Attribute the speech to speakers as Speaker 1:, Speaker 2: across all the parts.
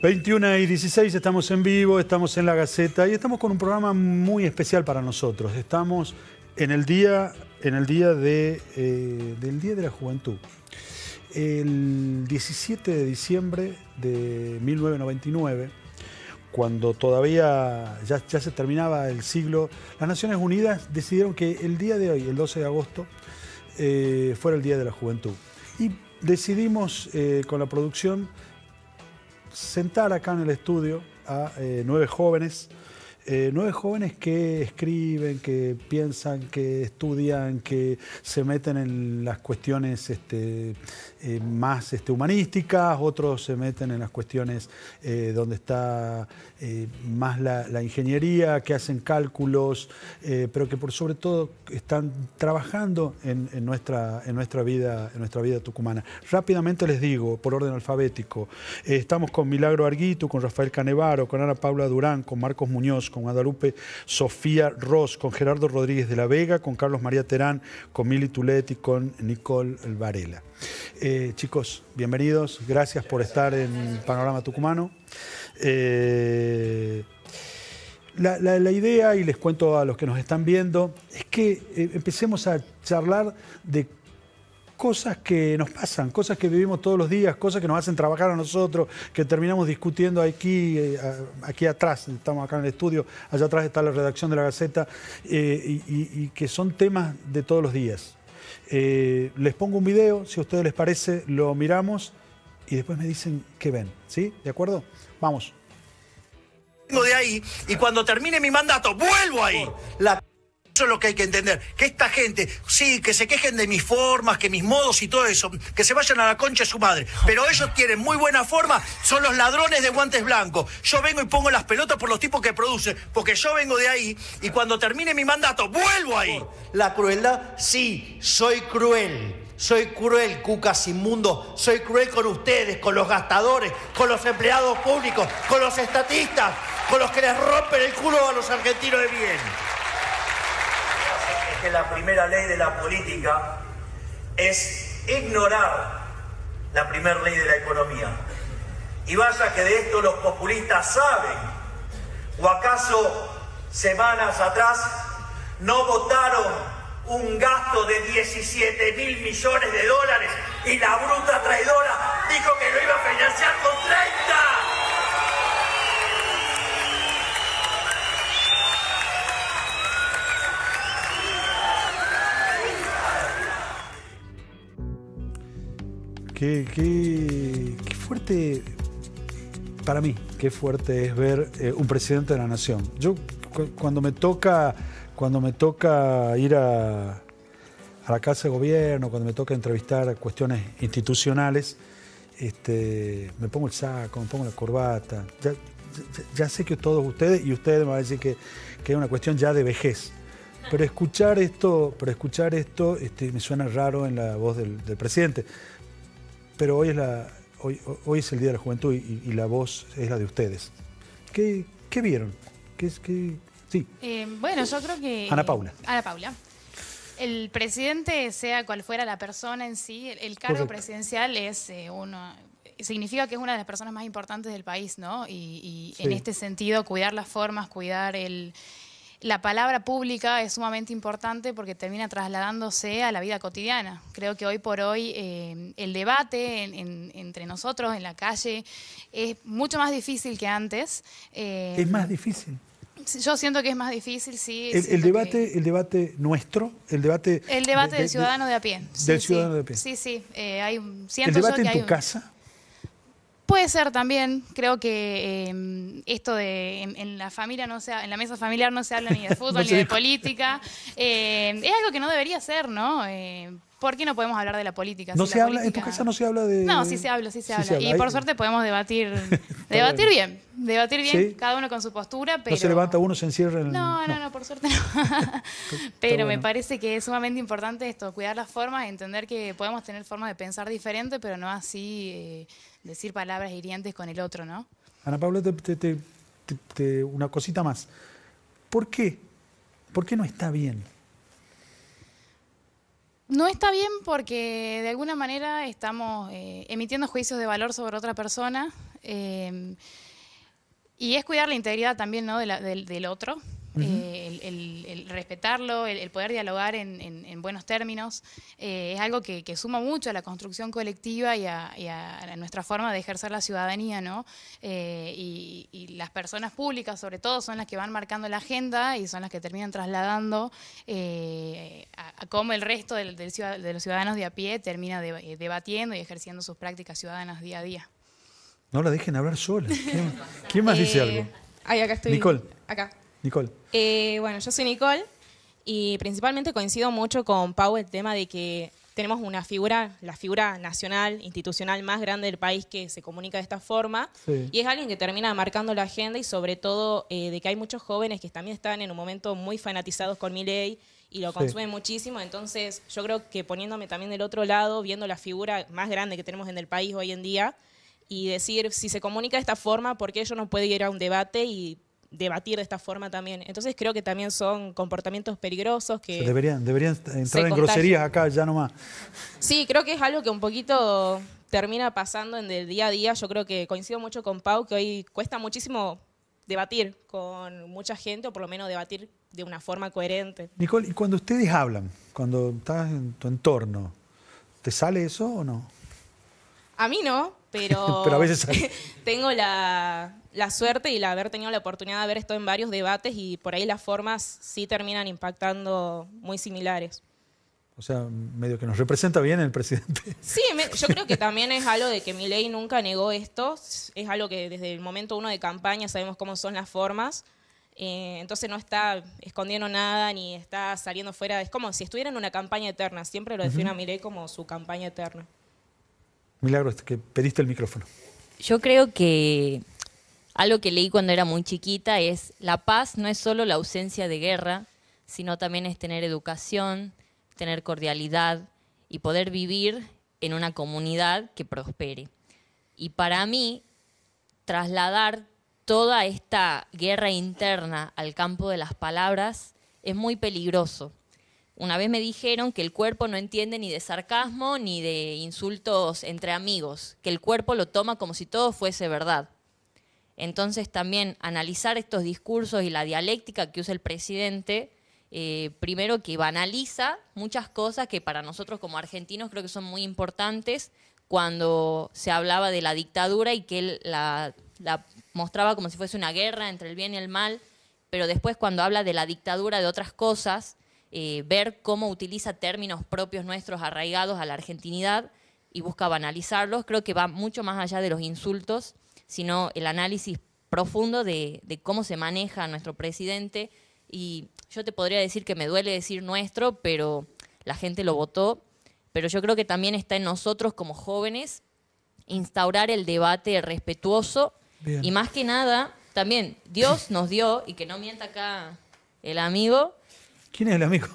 Speaker 1: 21:16, estamos en vivo, estamos en La Gaceta y estamos con un programa muy especial para nosotros. Estamos en el día del Día de la Juventud. El 17 de diciembre de 1999, cuando todavía ya se terminaba el siglo, las Naciones Unidas decidieron que el día de hoy, el 12 de agosto, fuera el Día de la Juventud. Y decidimos con la producción sentar acá en el estudio a 9 jóvenes que escriben, que piensan, que estudian, que se meten en las cuestiones más humanísticas, otros se meten en las cuestiones donde está más la ingeniería, que hacen cálculos, pero que por sobre todo están trabajando en nuestra vida tucumana. Rápidamente les digo, por orden alfabético, estamos con Milagro Arguito, con Rafael Canevaro, con Ana Paula Durán, con Marcos Muñoz, con Guadalupe Sofía Ross, con Gerardo Rodríguez de la Vega, con Carlos María Terán, con Mili Tuletti, con Nicole Varela. Chicos, bienvenidos, gracias por estar en Panorama Tucumano. La idea, y les cuento a los que nos están viendo, es que empecemos a charlar de cosas que nos pasan, cosas que vivimos todos los días, cosas que nos hacen trabajar a nosotros, que terminamos discutiendo aquí atrás. Estamos acá en el estudio, allá atrás está la redacción de La Gaceta, y que son temas de todos los días. Les pongo un video, si a ustedes les parece, lo miramos y después me dicen qué ven, ¿sí? ¿De acuerdo? Vamos.
Speaker 2: Vengo de ahí y cuando termine mi mandato vuelvo ahí. Eso es lo que hay que entender, que esta gente, sí, que se quejen de mis formas, que mis modos y todo eso, que se vayan a la concha de su madre, pero ellos tienen muy buena forma, son los ladrones de guantes blancos. Yo vengo y pongo las pelotas por los tipos que producen, porque yo vengo de ahí y cuando termine mi mandato vuelvo ahí.
Speaker 3: La crueldad, sí, soy cruel, cucas inmundos, soy cruel con ustedes, con los gastadores, con los empleados públicos, con los estatistas, con los que les rompen el culo a los argentinos de bien.
Speaker 2: Que la primera ley de la política es ignorar la primera ley de la economía. Y vaya que de esto los populistas saben. ¿O acaso semanas atrás no votaron un gasto de 17.000 millones de dólares y la bruta traidora dijo que lo iba a financiar con 30?
Speaker 1: Qué fuerte, para mí, qué fuerte es ver un presidente de la nación. Yo cuando me toca ir a la Casa de Gobierno, cuando me toca entrevistar cuestiones institucionales, me pongo el saco, me pongo la corbata. Ya sé que todos ustedes me van a decir que es una cuestión ya de vejez. Pero escuchar esto me suena raro en la voz del presidente. Pero hoy es el Día de la Juventud y la voz es la de ustedes. ¿Qué vieron? Sí.
Speaker 4: Bueno, yo creo que...
Speaker 1: Ana Paula.
Speaker 4: El presidente, sea cual fuera la persona en sí, el cargo presidencial es significa que es una de las personas más importantes del país, ¿no? Y sí. En este sentido, cuidar las formas, cuidar la palabra pública es sumamente importante porque termina trasladándose a la vida cotidiana. Creo que hoy por hoy el debate entre nosotros en la calle es mucho más difícil que antes.
Speaker 1: ¿Es más difícil?
Speaker 4: Yo siento que es más difícil, sí.
Speaker 1: El debate nuestro, el debate
Speaker 4: del ciudadano de a pie.
Speaker 1: Del ciudadano de a pie.
Speaker 4: Sí.
Speaker 1: ¿El debate en tu casa?
Speaker 4: Puede ser también. Creo que esto de en la familia en la mesa familiar no se habla ni de fútbol ni de política. Es algo que no debería ser, ¿no? ¿Por qué no podemos hablar de la política?
Speaker 1: ¿No se habla? ¿En tu casa no se habla de...?
Speaker 4: No, sí se habla. Y por suerte podemos debatir bien. Debatir bien, ¿sí? Cada uno con su postura, pero...
Speaker 1: No se levanta uno, se encierra en...
Speaker 4: No, por suerte no. Pero me parece que es sumamente importante esto, cuidar las formas, entender que podemos tener formas de pensar diferentes, pero no así decir palabras hirientes con el otro, ¿no?
Speaker 1: Ana Paula, una cosita más. ¿Por qué? ¿Por qué no está bien?
Speaker 4: No está bien porque de alguna manera estamos emitiendo juicios de valor sobre otra persona y es cuidar la integridad también, ¿no? del otro. El respetarlo, el poder dialogar en buenos términos, es algo que suma mucho a la construcción colectiva y a nuestra forma de ejercer la ciudadanía, ¿no? Y las personas públicas, sobre todo, son las que van marcando la agenda y son las que terminan trasladando a cómo el resto de los ciudadanos de a pie termina debatiendo y ejerciendo sus prácticas ciudadanas día a día.
Speaker 1: No la dejen hablar sola. ¿Quién más dice algo?
Speaker 5: Ay, acá estoy.
Speaker 1: Nicole.
Speaker 5: Acá.
Speaker 1: Nicole.
Speaker 5: Bueno, yo soy Nicole y principalmente coincido mucho con Pau el tema de que tenemos una figura, la figura nacional, institucional más grande del país que se comunica de esta forma y es alguien que termina marcando la agenda y sobre todo de que hay muchos jóvenes que también están en un momento muy fanatizados con Milei y lo consumen muchísimo, entonces yo creo que poniéndome también del otro lado, viendo la figura más grande que tenemos en el país hoy en día y decir, si se comunica de esta forma, ¿por qué yo no puedo ir a un debate y debatir de esta forma también? Entonces creo que también son comportamientos peligrosos que...
Speaker 1: Deberían entrar en groserías acá ya nomás.
Speaker 5: Sí, creo que es algo que un poquito termina pasando en el día a día. Yo creo que coincido mucho con Pau, que hoy cuesta muchísimo debatir con mucha gente, o por lo menos debatir de una forma coherente.
Speaker 1: Nicole, y cuando ustedes hablan, cuando estás en tu entorno, ¿te sale eso o no?
Speaker 5: A mí no, pero,
Speaker 1: pero a veces sale.
Speaker 5: Tengo la suerte y la haber tenido la oportunidad de haber estado en varios debates y por ahí las formas sí terminan impactando muy similares.
Speaker 1: O sea, medio que nos representa bien el presidente.
Speaker 5: Sí, yo creo que también es algo de que Milei nunca negó esto, es algo que desde el momento uno de campaña sabemos cómo son las formas, entonces no está escondiendo nada ni está saliendo fuera, es como si estuviera en una campaña eterna, siempre lo define a Milei como su campaña eterna.
Speaker 1: Milagro, que pediste el micrófono.
Speaker 6: Yo creo que algo que leí cuando era muy chiquita es la paz no es solo la ausencia de guerra, sino también es tener educación, tener cordialidad y poder vivir en una comunidad que prospere. Y para mí, trasladar toda esta guerra interna al campo de las palabras es muy peligroso. Una vez me dijeron que el cuerpo no entiende ni de sarcasmo ni de insultos entre amigos, que el cuerpo lo toma como si todo fuese verdad. Entonces también analizar estos discursos y la dialéctica que usa el presidente, primero que banaliza muchas cosas que para nosotros como argentinos creo que son muy importantes, cuando se hablaba de la dictadura y que él la mostraba como si fuese una guerra entre el bien y el mal, pero después cuando habla de la dictadura de otras cosas, ver cómo utiliza términos propios nuestros arraigados a la argentinidad y busca banalizarlos, creo que va mucho más allá de los insultos, sino el análisis profundo de cómo se maneja nuestro presidente. Y yo te podría decir que me duele decir nuestro, pero la gente lo votó. Pero yo creo que también está en nosotros como jóvenes instaurar el debate respetuoso. Bien. Y más que nada, también Dios nos dio, y que no mienta acá el amigo.
Speaker 1: ¿Quién es el amigo?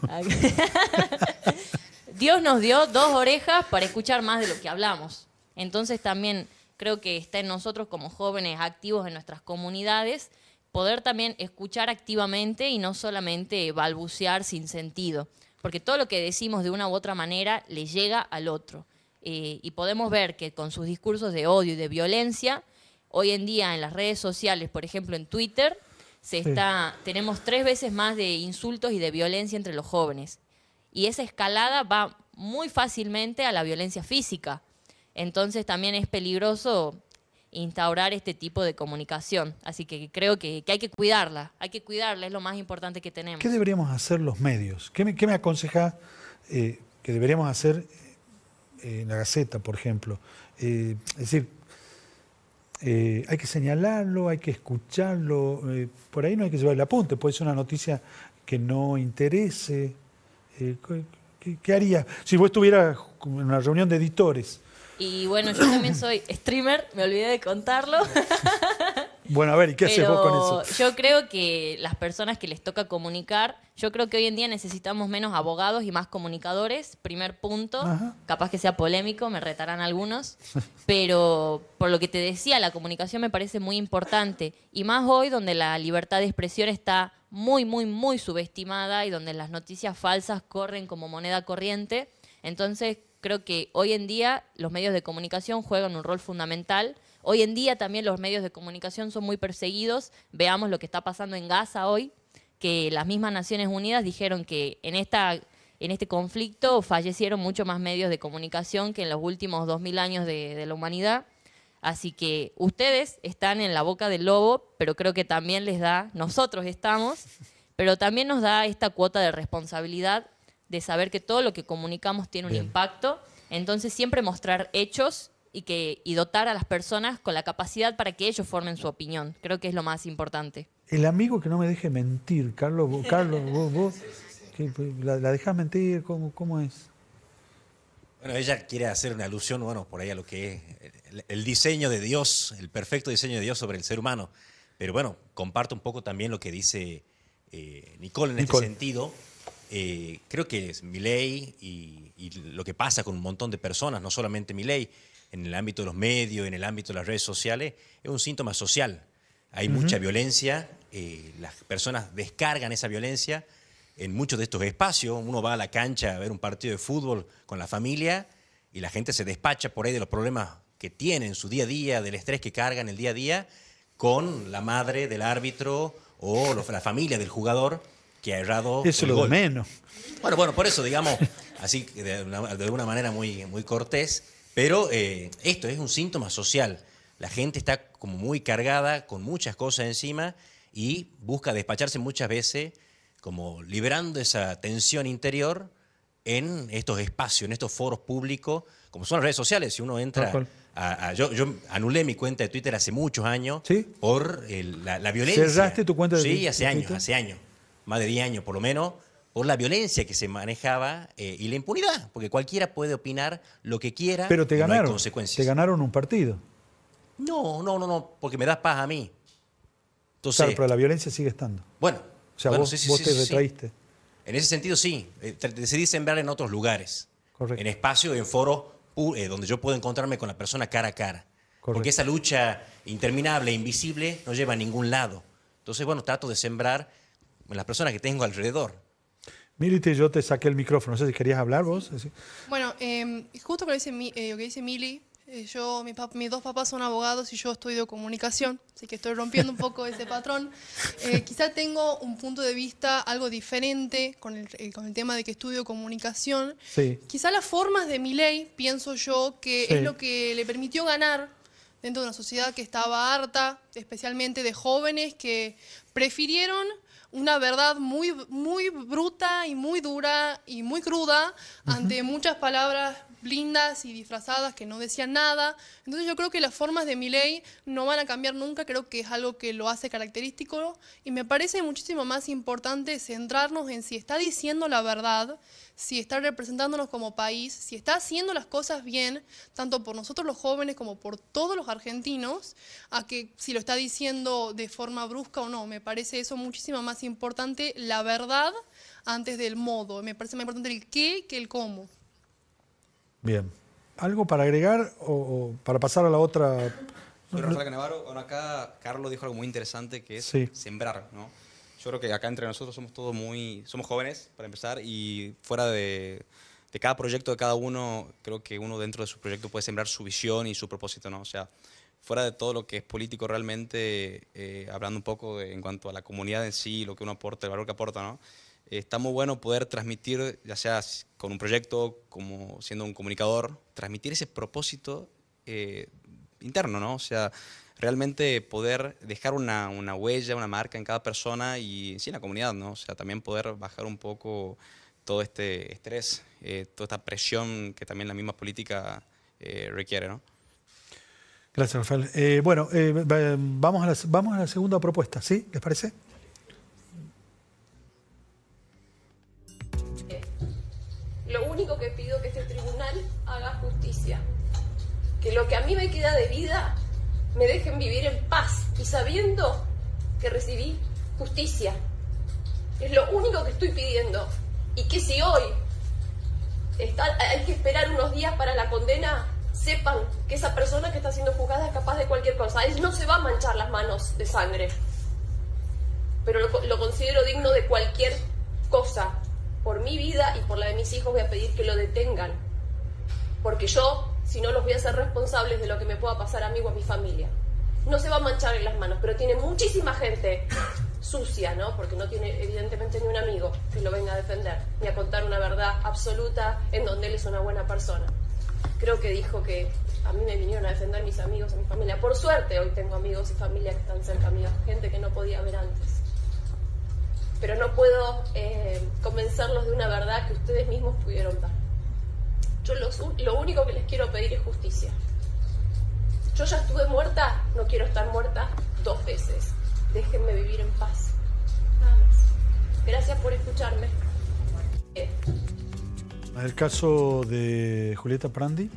Speaker 6: Dios nos dio 2 orejas para escuchar más de lo que hablamos. Entonces también creo que está en nosotros como jóvenes activos en nuestras comunidades poder también escuchar activamente y no solamente balbucear sin sentido. Porque todo lo que decimos de una u otra manera le llega al otro. Y podemos ver que con sus discursos de odio y de violencia, hoy en día en las redes sociales, por ejemplo en Twitter, tenemos 3 veces más de insultos y de violencia entre los jóvenes. Y esa escalada va muy fácilmente a la violencia física. Entonces también es peligroso instaurar este tipo de comunicación. Así que creo que hay que cuidarla, es lo más importante que tenemos.
Speaker 1: ¿Qué deberíamos hacer los medios? ¿Qué me aconseja que deberíamos hacer en la Gaceta, por ejemplo? Es decir, hay que señalarlo, hay que escucharlo, por ahí no hay que llevar el apunte, puede ser una noticia que no interese. ¿Qué harías si vos estuvieras en una reunión de editores?
Speaker 6: Y bueno, yo también soy streamer, me olvidé de contarlo.
Speaker 1: Bueno, a ver, ¿y qué haces vos con eso?
Speaker 6: Yo creo que las personas que les toca comunicar, yo creo que hoy en día necesitamos menos abogados y más comunicadores, primer punto. Ajá. Capaz que sea polémico, me retarán algunos, pero por lo que te decía, la comunicación me parece muy importante, y más hoy donde la libertad de expresión está muy, muy, muy subestimada y donde las noticias falsas corren como moneda corriente. Entonces, creo que hoy en día los medios de comunicación juegan un rol fundamental. Hoy en día también los medios de comunicación son muy perseguidos. Veamos lo que está pasando en Gaza hoy, que las mismas Naciones Unidas dijeron que en este conflicto fallecieron mucho más medios de comunicación que en los últimos 2000 años de la humanidad. Así que ustedes están en la boca del lobo, pero creo que también les da, nosotros estamos, pero también nos da esta cuota de responsabilidad de saber que todo lo que comunicamos tiene un impacto. Entonces siempre mostrar hechos y dotar a las personas con la capacidad para que ellos formen su opinión. Creo que es lo más importante.
Speaker 1: El amigo que no me deje mentir, Carlos, vos que la dejás mentir, ¿cómo es?
Speaker 7: Bueno, ella quiere hacer una alusión, bueno, por ahí a lo que es el diseño de Dios, el perfecto diseño de Dios sobre el ser humano. Pero bueno, comparto un poco también lo que dice Nicole en este sentido. Creo que es Milei y lo que pasa con un montón de personas, no solamente Milei, en el ámbito de los medios, en el ámbito de las redes sociales, es un síntoma social. Hay mucha violencia, las personas descargan esa violencia en muchos de estos espacios. Uno va a la cancha a ver un partido de fútbol con la familia y la gente se despacha por ahí de los problemas que tiene en su día a día, del estrés que cargan el día a día, con la madre del árbitro o la familia del jugador que ha errado.
Speaker 1: Eso es lo de menos.
Speaker 7: Bueno, por eso, digamos, así de una manera muy, muy cortés, pero esto es un síntoma social. La gente está como muy cargada, con muchas cosas encima, y busca despacharse muchas veces, como liberando esa tensión interior en estos espacios, en estos foros públicos, como son las redes sociales. Si uno entra yo anulé mi cuenta de Twitter hace muchos años por la violencia.
Speaker 1: ¿Cerraste tu cuenta de Twitter?
Speaker 7: Sí, hace años, más de 10 años por lo menos, por la violencia que se manejaba y la impunidad, porque cualquiera puede opinar lo que quiera.
Speaker 1: Pero te ganaron,
Speaker 7: no hay consecuencias.
Speaker 1: te ganaron un partido.
Speaker 7: No, porque me da paz a mí. Entonces,
Speaker 1: claro, pero la violencia sigue estando.
Speaker 7: Bueno,
Speaker 1: o sea, vos te retraíste.
Speaker 7: En ese sentido sí, decidí sembrar en otros lugares.
Speaker 1: Correcto.
Speaker 7: En espacios, en foros donde yo puedo encontrarme con la persona cara a cara. Correcto. Porque esa lucha interminable, invisible, no lleva a ningún lado. Entonces, bueno, trato de sembrar en las personas que tengo alrededor.
Speaker 1: Milite, yo te saqué el micrófono. No sé si querías hablar vos.
Speaker 8: Bueno, justo lo que dice Mili, mis dos papás son abogados y yo estudio comunicación, así que estoy rompiendo un poco ese patrón. Quizá tengo un punto de vista algo diferente con el tema de que estudio comunicación.
Speaker 1: Sí.
Speaker 8: Quizá las formas de Milei, pienso yo, que es lo que le permitió ganar dentro de una sociedad que estaba harta, especialmente de jóvenes que prefirieron una verdad muy, muy bruta y muy dura y muy cruda ante muchas palabras lindas y disfrazadas que no decían nada. Entonces yo creo que las formas de Milei no van a cambiar nunca, creo que es algo que lo hace característico y me parece muchísimo más importante centrarnos en si está diciendo la verdad, si está representándonos como país, si está haciendo las cosas bien, tanto por nosotros los jóvenes como por todos los argentinos, a que si lo está diciendo de forma brusca o no. Me parece eso muchísimo más importante, la verdad antes del modo. Me parece más importante el qué que el cómo.
Speaker 1: Bien. ¿Algo para agregar o para pasar a la otra?
Speaker 9: Soy Rafael Canevaro. Bueno, acá Carlos dijo algo muy interesante que es sembrar, ¿no? Yo creo que acá entre nosotros somos todos somos jóvenes, para empezar, y fuera de cada proyecto de cada uno, creo que uno dentro de su proyecto puede sembrar su visión y su propósito, ¿no? O sea, fuera de todo lo que es político realmente, hablando un poco en cuanto a la comunidad en sí, lo que uno aporta, el valor que aporta, ¿no? Está muy bueno poder transmitir, ya sea con un proyecto, como siendo un comunicador, transmitir ese propósito interno, ¿no? O sea, realmente poder dejar una huella, una marca en cada persona y sí en la comunidad, ¿no? O sea, también poder bajar un poco todo este estrés, toda esta presión que también la misma política requiere, ¿no?
Speaker 1: Gracias, Rafael. Bueno, vamos a la segunda propuesta, ¿sí? ¿Les parece?
Speaker 10: Lo único que pido es que este tribunal haga justicia. Que lo que a mí me queda de vida me dejen vivir en paz y sabiendo que recibí justicia. Es lo único que estoy pidiendo. Y que si hoy hay que esperar unos días para la condena, sepan que esa persona que está siendo juzgada es capaz de cualquier cosa. Él no se va a manchar las manos de sangre, pero lo considero digno de cualquier cosa. por mi vida y por la de mis hijos voy a pedir que lo detengan. Porque yo, si no, los voy a hacer responsables de lo que me pueda pasar a mí o a mi familia. No se va a manchar en las manos, pero tiene muchísima gente sucia, ¿no? Porque no tiene evidentemente ni un amigo que lo venga a defender, ni a contar una verdad absoluta en donde él es una buena persona. Creo que dijo que a mí me vinieron a defender mis amigos, a mi familia. Por suerte hoy tengo amigos y familia que están cerca mío, gente que no podía ver antes. Pero no puedo convencerlos de una verdad que ustedes mismos pudieron ver. Yo lo único que les quiero pedir es justicia. Yo ya estuve muerta, no quiero estar muerta 2 veces. Déjenme vivir en paz. Nada más. Gracias por escucharme.
Speaker 1: El caso de Julieta Prandi,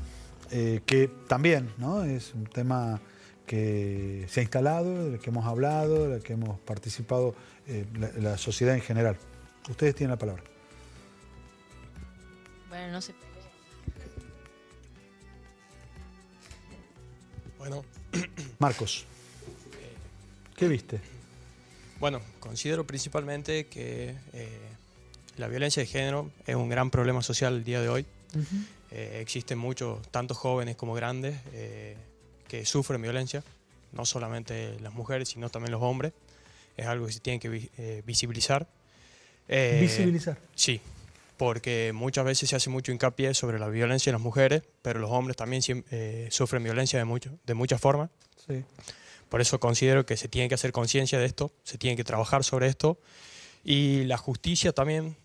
Speaker 1: que también, ¿no?, es un tema que se ha instalado, del que hemos hablado, del que hemos participado la sociedad en general. Ustedes tienen la palabra.
Speaker 6: Bueno, no sé.
Speaker 11: Bueno.
Speaker 1: Marcos, ¿qué viste?
Speaker 11: Bueno, considero principalmente que la violencia de género es un gran problema social el día de hoy. Existen muchos, tanto jóvenes como grandes, que sufren violencia, no solamente las mujeres, sino también los hombres. Es algo que se tiene que visibilizar.
Speaker 1: ¿Visibilizar?
Speaker 11: Sí, porque muchas veces se hace mucho hincapié sobre la violencia en las mujeres, pero los hombres también sufren violencia de muchas formas.
Speaker 1: Sí.
Speaker 11: Por eso considero que se tiene que hacer conciencia de esto, se tiene que trabajar sobre esto, y la justicia también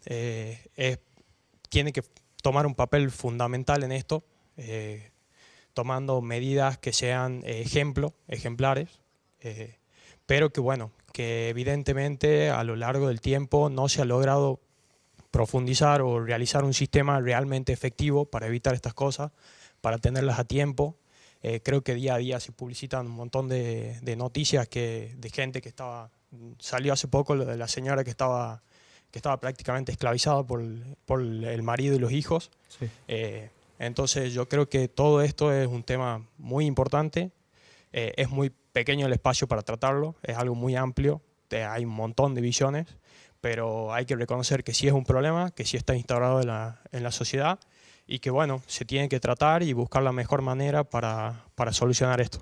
Speaker 11: tiene que tomar un papel fundamental en esto, tomando medidas que sean ejemplares, pero que bueno, que evidentemente a lo largo del tiempo no se ha logrado profundizar o realizar un sistema realmente efectivo para evitar estas cosas, para tenerlas a tiempo. Creo que día a día se publicitan un montón de noticias de gente que salió hace poco lo de la señora que estaba prácticamente esclavizada por el marido y los hijos.
Speaker 1: Sí.
Speaker 11: Entonces yo creo que todo esto es un tema muy importante, es muy pequeño el espacio para tratarlo, es algo muy amplio, hay un montón de visiones, pero hay que reconocer que sí es un problema, que sí está instaurado en la sociedad y que bueno, se tiene que tratar y buscar la mejor manera para solucionar esto.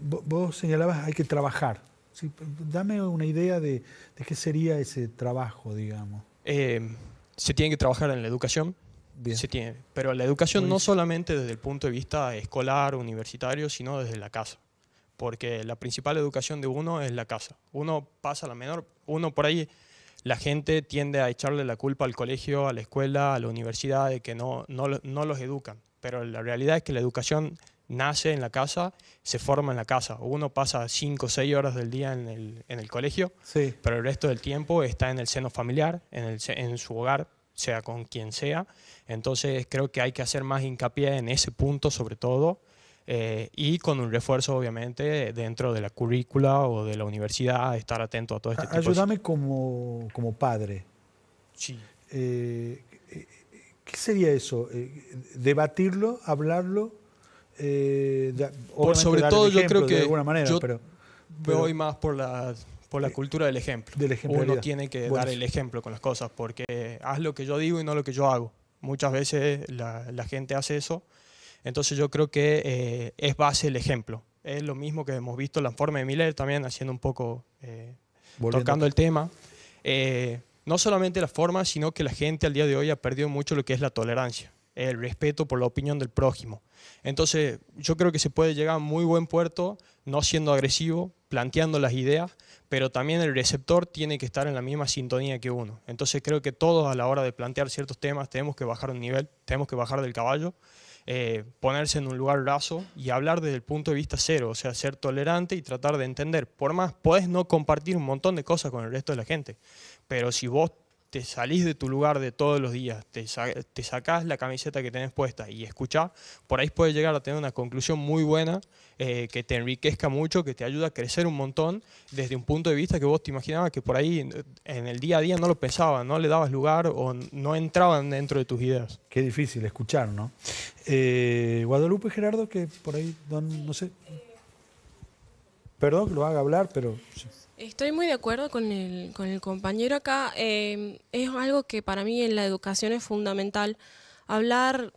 Speaker 1: Vos señalabas hay que trabajar. Sí, dame una idea de qué sería ese trabajo, digamos.
Speaker 11: Se tiene que trabajar en la educación.
Speaker 1: Bien.
Speaker 11: Se tiene, pero la educación no solamente desde el punto de vista escolar, universitario, sino desde la casa. Porque la principal educación de uno es la casa. Uno pasa uno por ahí, la gente tiende a echarle la culpa al colegio, a la escuela, a la universidad, de que no los educan. Pero la realidad es que la educación nace en la casa, se forma en la casa. Uno pasa 5 o 6 horas del día en el colegio,
Speaker 1: sí,
Speaker 11: pero el resto del tiempo está en el seno familiar, en su hogar, sea con quien sea. Entonces creo que hay que hacer más hincapié en ese punto sobre todo, y con un refuerzo obviamente dentro de la currícula o de la universidad, estar atento a todo este tipo de cosas.
Speaker 1: Ayúdame como padre.
Speaker 11: Sí.
Speaker 1: ¿Qué sería eso? ¿Debatirlo? ¿Hablarlo?
Speaker 11: Sobre todo yo creo que
Speaker 1: de alguna manera,
Speaker 11: yo
Speaker 1: pero
Speaker 11: voy más por la cultura del ejemplo. Uno tiene que dar el ejemplo con las cosas, porque haz lo que yo digo y no lo que yo hago. Muchas veces la gente hace eso. Entonces yo creo que es base el ejemplo. Es lo mismo que hemos visto en la forma de Miller también, haciendo un poco, tocando el tema. No solamente la forma, sino que la gente al día de hoy ha perdido mucho lo que es la tolerancia, el respeto por la opinión del prójimo. Entonces yo creo que se puede llegar a muy buen puerto, no siendo agresivo, planteando las ideas, pero también el receptor tiene que estar en la misma sintonía que uno. Entonces creo que todos a la hora de plantear ciertos temas tenemos que bajar un nivel, tenemos que bajar del caballo, ponerse en un lugar raso y hablar desde el punto de vista cero, o sea, ser tolerante y tratar de entender. Por más, podés no compartir un montón de cosas con el resto de la gente, pero si vos te salís de tu lugar de todos los días, te sacás la camiseta que tenés puesta y escuchás, por ahí puedes llegar a tener una conclusión muy buena, que te enriquezca mucho, que te ayuda a crecer un montón desde un punto de vista que vos te imaginabas que por ahí en el día a día no lo pensabas, no le dabas lugar o no entraban dentro de tus ideas.
Speaker 1: Qué difícil escuchar, ¿no? Guadalupe, Gerardo, que por ahí, no sé. Perdón que lo haga hablar, pero...
Speaker 10: Estoy muy de acuerdo con el compañero acá. Es algo que para mí en la educación es fundamental. Hablar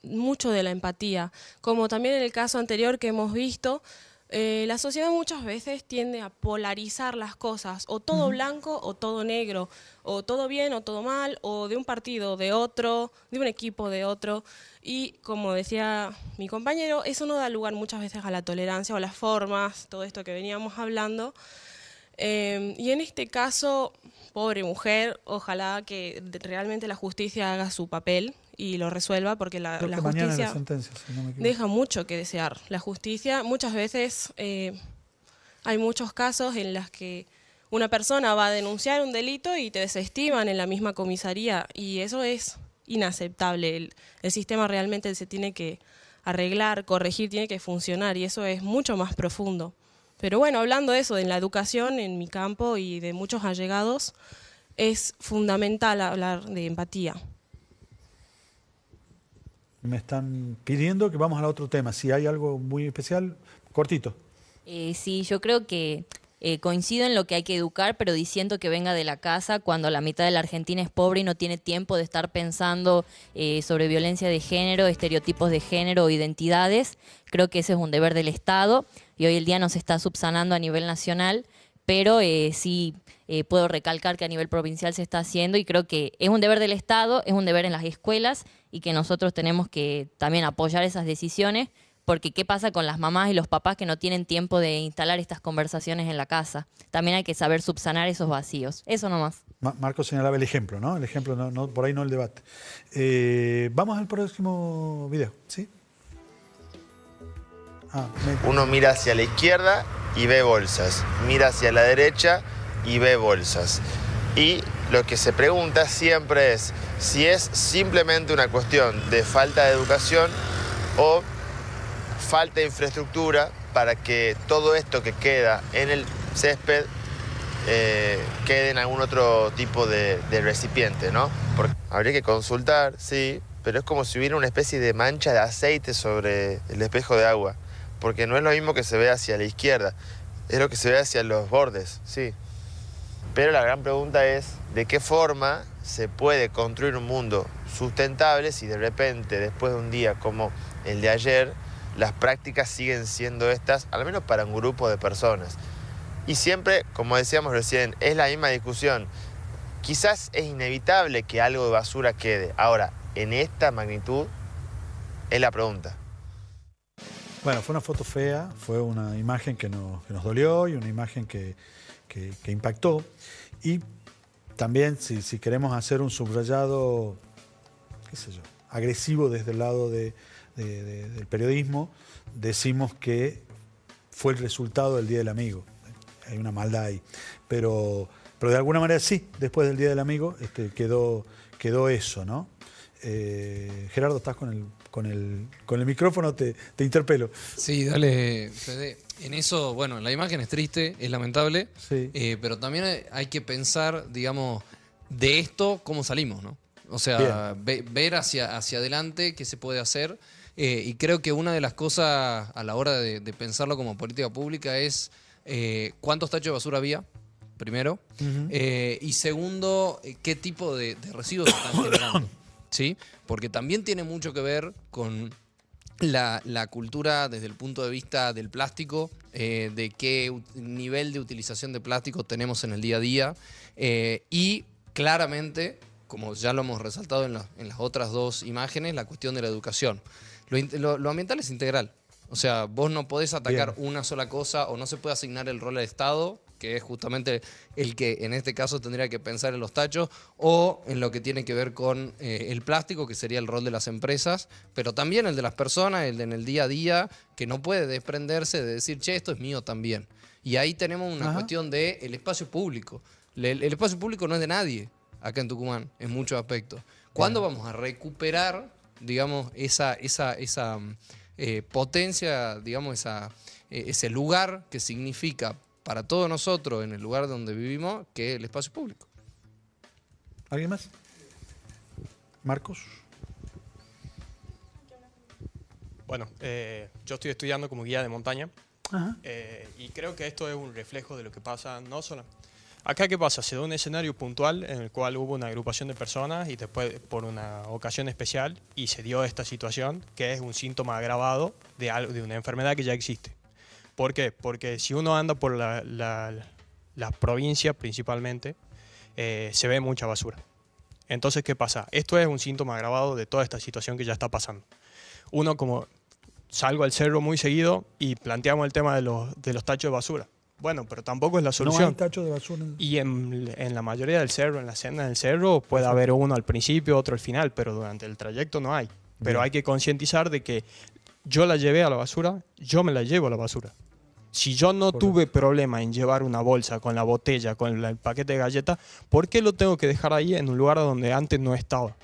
Speaker 10: mucho de la empatía. Como también en el caso anterior que hemos visto, la sociedad muchas veces tiende a polarizar las cosas. O todo blanco o todo negro. O todo bien o todo mal. O de un partido de otro, de un equipo de otro. Y como decía mi compañero, eso no da lugar muchas veces a la tolerancia o a las formas, todo esto que veníamos hablando. Y en este caso, pobre mujer, ojalá que realmente la justicia haga su papel y lo resuelva, porque la justicia
Speaker 1: sentencia, si no me equivoco,
Speaker 10: deja mucho que desear. La justicia, muchas veces hay muchos casos en los que una persona va a denunciar un delito y te desestiman en la misma comisaría, y eso es inaceptable. El sistema realmente se tiene que arreglar, corregir, tiene que funcionar, y eso es mucho más profundo. Pero bueno, hablando de eso, de la educación en mi campo y de muchos allegados, es fundamental hablar de empatía.
Speaker 1: Me están pidiendo que vamos al otro tema. Si hay algo muy especial, cortito.
Speaker 6: Sí, yo creo que coincido en lo que hay que educar, pero diciendo que venga de la casa cuando la mitad de la Argentina es pobre y no tiene tiempo de estar pensando sobre violencia de género, estereotipos de género o identidades. Creo que ese es un deber del Estado y hoy el día no se está subsanando a nivel nacional, pero sí puedo recalcar que a nivel provincial se está haciendo y creo que es un deber del Estado, es un deber en las escuelas y que nosotros tenemos que también apoyar esas decisiones. Porque ¿qué pasa con las mamás y los papás que no tienen tiempo de instalar estas conversaciones en la casa? También hay que saber subsanar esos vacíos. Eso nomás.
Speaker 1: Marco señalaba el ejemplo, ¿no? El ejemplo, no, por ahí no el debate. Vamos al próximo video, ¿sí?
Speaker 12: Uno mira hacia la izquierda y ve bolsas. Mira hacia la derecha y ve bolsas. Y lo que se pregunta siempre es si es simplemente una cuestión de falta de educación o falta de infraestructura para que todo esto que queda en el césped quede en algún otro tipo de recipiente, ¿no? Porque habría que consultar, sí, pero es como si hubiera una especie de mancha de aceite sobre el espejo de agua, porque no es lo mismo que se ve hacia la izquierda, es lo que se ve hacia los bordes, sí. Pero la gran pregunta es, ¿de qué forma se puede construir un mundo sustentable si de repente, después de un día como el de ayer, las prácticas siguen siendo estas, al menos para un grupo de personas? Y siempre, como decíamos recién, es la misma discusión. Quizás es inevitable que algo de basura quede. Ahora, en esta magnitud, es la pregunta.
Speaker 1: Bueno, fue una foto fea, fue una imagen que nos dolió y una imagen que impactó. Y también, si queremos hacer un subrayado, qué sé yo, agresivo desde el lado del periodismo, decimos que fue el resultado del Día del Amigo. Hay una maldad ahí. Pero de alguna manera sí, después del Día del Amigo quedó eso, ¿no? Gerardo, ¿estás con el micrófono? Te interpelo.
Speaker 13: Sí, dale, Fede. En eso, bueno, la imagen es triste, es lamentable,
Speaker 1: sí.
Speaker 13: Pero también hay que pensar, digamos, de esto cómo salimos, ¿no? O sea, ver hacia adelante qué se puede hacer. Y creo que una de las cosas a la hora de pensarlo como política pública es cuántos tachos de basura había, primero, y segundo, qué tipo de residuos se están generando, ¿sí? Porque también tiene mucho que ver con la cultura desde el punto de vista del plástico, de qué nivel de utilización de plástico tenemos en el día a día, y claramente, como ya lo hemos resaltado en las otras dos imágenes, la cuestión de la educación. Lo ambiental es integral. O sea, vos no podés atacar una sola cosa o no se puede asignar el rol al Estado, que es justamente el que en este caso tendría que pensar en los tachos, o en lo que tiene que ver con el plástico, que sería el rol de las empresas, pero también el de las personas, el de en el día a día, que no puede desprenderse de decir, che, esto es mío también. Y ahí tenemos una cuestión del espacio público. El espacio público no es de nadie acá en Tucumán, en muchos aspectos. ¿Cuándo vamos a recuperar, digamos, esa potencia, digamos, ese lugar que significa para todos nosotros en el lugar donde vivimos, que es el espacio público?
Speaker 1: ¿Alguien más? ¿Marcos?
Speaker 11: Bueno, yo estoy estudiando como guía de montaña Y creo que esto es un reflejo de lo que pasa, no solo... Acá, ¿qué pasa? Se da un escenario puntual en el cual hubo una agrupación de personas y después por una ocasión especial y se dio esta situación que es un síntoma agravado de una enfermedad que ya existe. ¿Por qué? Porque si uno anda por la provincia principalmente, se ve mucha basura. Entonces, ¿qué pasa? Esto es un síntoma agravado de toda esta situación que ya está pasando. Uno, como salgo al cerro muy seguido y planteamos el tema de los tachos de basura. Bueno, pero tampoco es la solución.
Speaker 1: No hay tachos de basura.
Speaker 11: Y en la mayoría del cerro, en la senda del cerro, puede haber uno al principio, otro al final, pero durante el trayecto no hay. Pero hay que concientizar de que yo la llevé a la basura, yo me la llevo a la basura. Si yo no tuve problema en llevar una bolsa con la botella, con el paquete de galletas, ¿por qué lo tengo que dejar ahí en un lugar donde antes no estaba?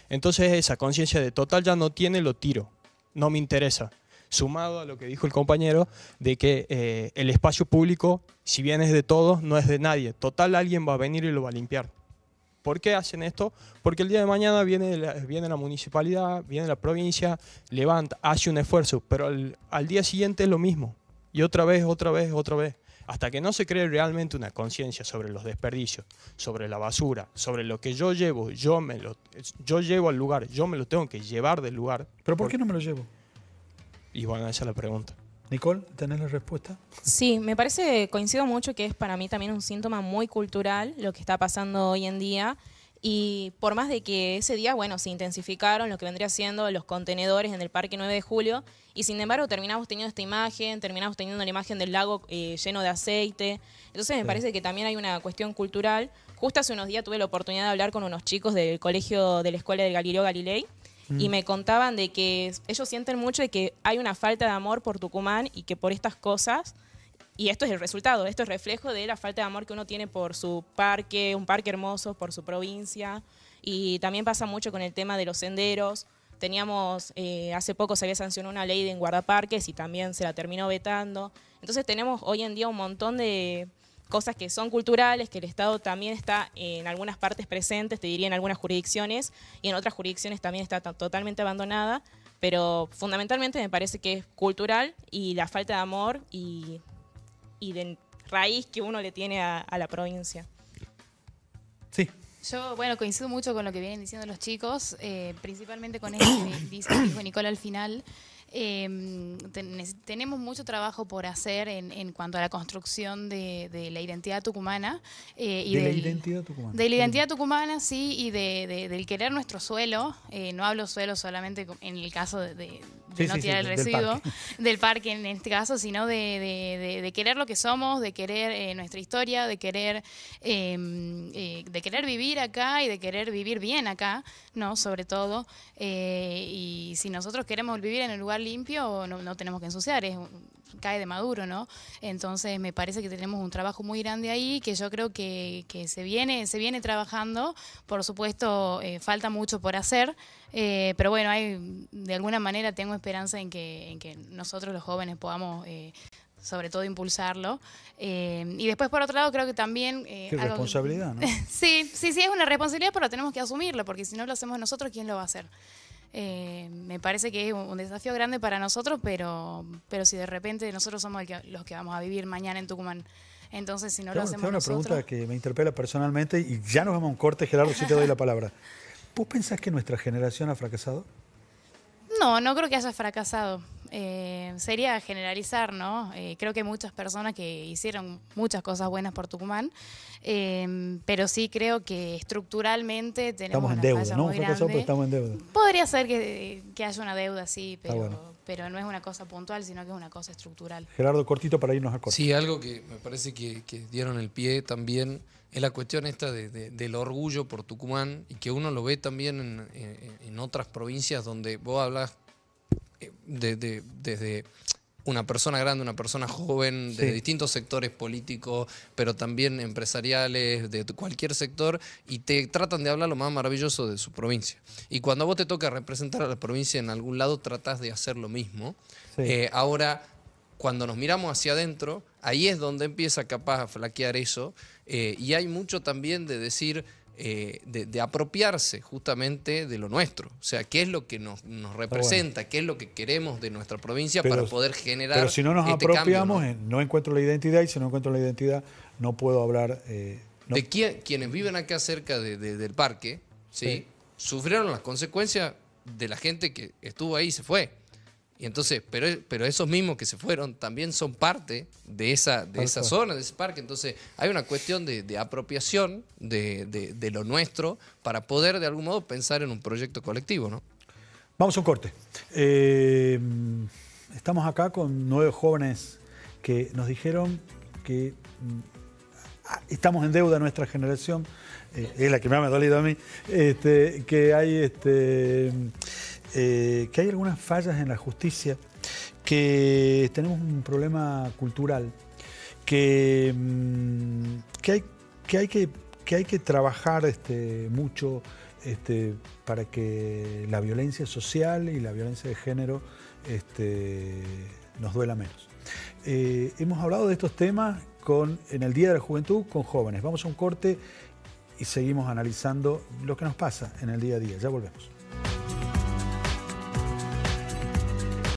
Speaker 11: Entonces esa conciencia de total ya no tiene, lo tiro. No me interesa. Sumado a lo que dijo el compañero, de que el espacio público, si bien es de todos, no es de nadie. Total, alguien va a venir y lo va a limpiar. ¿Por qué hacen esto? Porque el día de mañana viene la municipalidad, viene la provincia, levanta, hace un esfuerzo, pero al día siguiente es lo mismo. Y otra vez, hasta que no se cree realmente una conciencia sobre los desperdicios, sobre la basura, sobre lo que yo llevo, yo llevo al lugar, yo me lo tengo que llevar del lugar.
Speaker 1: ¿Pero por qué no me lo llevo?
Speaker 11: Y bueno, esa es la pregunta.
Speaker 1: Nicole, ¿tenés la respuesta?
Speaker 5: Sí, me parece, coincido mucho que es para mí también un síntoma muy cultural lo que está pasando hoy en día. Y por más de que ese día, bueno, se intensificaron lo que vendría siendo los contenedores en el Parque 9 de Julio, y sin embargo terminamos teniendo esta imagen, terminamos teniendo la imagen del lago lleno de aceite. Entonces me parece que también hay una cuestión cultural. Justo hace unos días tuve la oportunidad de hablar con unos chicos del colegio de la Escuela del Galileo Galilei, y me contaban de que ellos sienten mucho de que hay una falta de amor por Tucumán y que por estas cosas, y esto es el resultado, esto es reflejo de la falta de amor que uno tiene por su parque, un parque hermoso, por su provincia. Y también pasa mucho con el tema de los senderos. Teníamos, hace poco se había sancionado una ley en guardaparques y también se la terminó vetando. Entonces tenemos hoy en día un montón de cosas que son culturales, que el Estado también está en algunas partes presentes, te diría en algunas jurisdicciones, y en otras jurisdicciones también está totalmente abandonada, pero fundamentalmente me parece que es cultural y la falta de amor y de raíz que uno le tiene a la provincia.
Speaker 1: Sí.
Speaker 4: Yo, bueno, coincido mucho con lo que vienen diciendo los chicos, principalmente con esto que dijo Nicole al final. Tenemos mucho trabajo por hacer en cuanto a la construcción de la identidad tucumana. De la identidad tucumana, sí, y del querer nuestro suelo. No hablo suelo solamente en el caso de no tirar el residuo del parque en este caso, sino de querer lo que somos, de querer nuestra historia, de querer vivir acá y de querer vivir bien acá, ¿no? Sobre todo. Y si nosotros queremos vivir en un lugar limpio, no tenemos que ensuciar, cae de maduro, ¿no? Entonces me parece que tenemos un trabajo muy grande ahí, que yo creo que se viene trabajando. Por supuesto, falta mucho por hacer, pero bueno, de alguna manera tengo esperanza en que nosotros los jóvenes podamos sobre todo impulsarlo. Y después, por otro lado, creo que también...
Speaker 1: Qué responsabilidad, ¿no?
Speaker 4: Sí, es una responsabilidad, pero tenemos que asumirlo, porque si no lo hacemos nosotros, ¿quién lo va a hacer? Me parece que es un desafío grande para nosotros, pero si de repente nosotros somos los que vamos a vivir mañana en Tucumán, entonces si no lo hacemos nosotros...
Speaker 1: Tengo una pregunta que me interpela personalmente y ya nos vamos a un corte, Gerardo, si te doy la palabra. ¿Vos pensás que nuestra generación ha fracasado?
Speaker 4: No creo que haya fracasado. Sería generalizar, ¿no? Creo que hay muchas personas que hicieron muchas cosas buenas por Tucumán, pero sí creo que estructuralmente tenemos una falla muy grande. Pero
Speaker 1: estamos en deuda.
Speaker 4: Podría ser que haya una deuda, sí, pero no es una cosa puntual, sino que es una cosa estructural.
Speaker 1: Gerardo, cortito para irnos a corte.
Speaker 13: Sí, algo que me parece que dieron el pie también es la cuestión esta del orgullo por Tucumán, y que uno lo ve también en otras provincias donde vos hablas desde una persona grande, una persona joven, de distintos sectores políticos, pero también empresariales, de cualquier sector, y te tratan de hablar lo más maravilloso de su provincia. Y cuando a vos te toca representar a la provincia en algún lado, tratás de hacer lo mismo. Ahora, cuando nos miramos hacia adentro, ahí es donde empieza capaz a flaquear eso, y hay mucho también de decir... de apropiarse justamente de lo nuestro. O sea, qué es lo que nos representa, qué es lo que queremos de nuestra provincia para poder generar.
Speaker 1: Pero si no nos apropiamos,
Speaker 13: cambio,
Speaker 1: ¿no? Encuentro la identidad, y si no encuentro la identidad, no puedo hablar.
Speaker 13: De quienes viven acá cerca del parque, ¿sí? Sufrieron las consecuencias de la gente que estuvo ahí y se fue. Y entonces, pero esos mismos que se fueron también son parte de esa zona, de ese parque. Entonces hay una cuestión de apropiación de lo nuestro para poder de algún modo pensar en un proyecto colectivo, ¿no?
Speaker 1: Vamos a un corte. Estamos acá con 9 jóvenes que nos dijeron que estamos en deuda a nuestra generación, es la que me ha dolido a mí, que hay algunas fallas en la justicia, que tenemos un problema cultural, que hay que trabajar mucho para que la violencia social y la violencia de género nos duela menos. Hemos hablado de estos temas en el Día de la Juventud con jóvenes. Vamos a un corte y seguimos analizando lo que nos pasa en el día a día. Ya volvemos.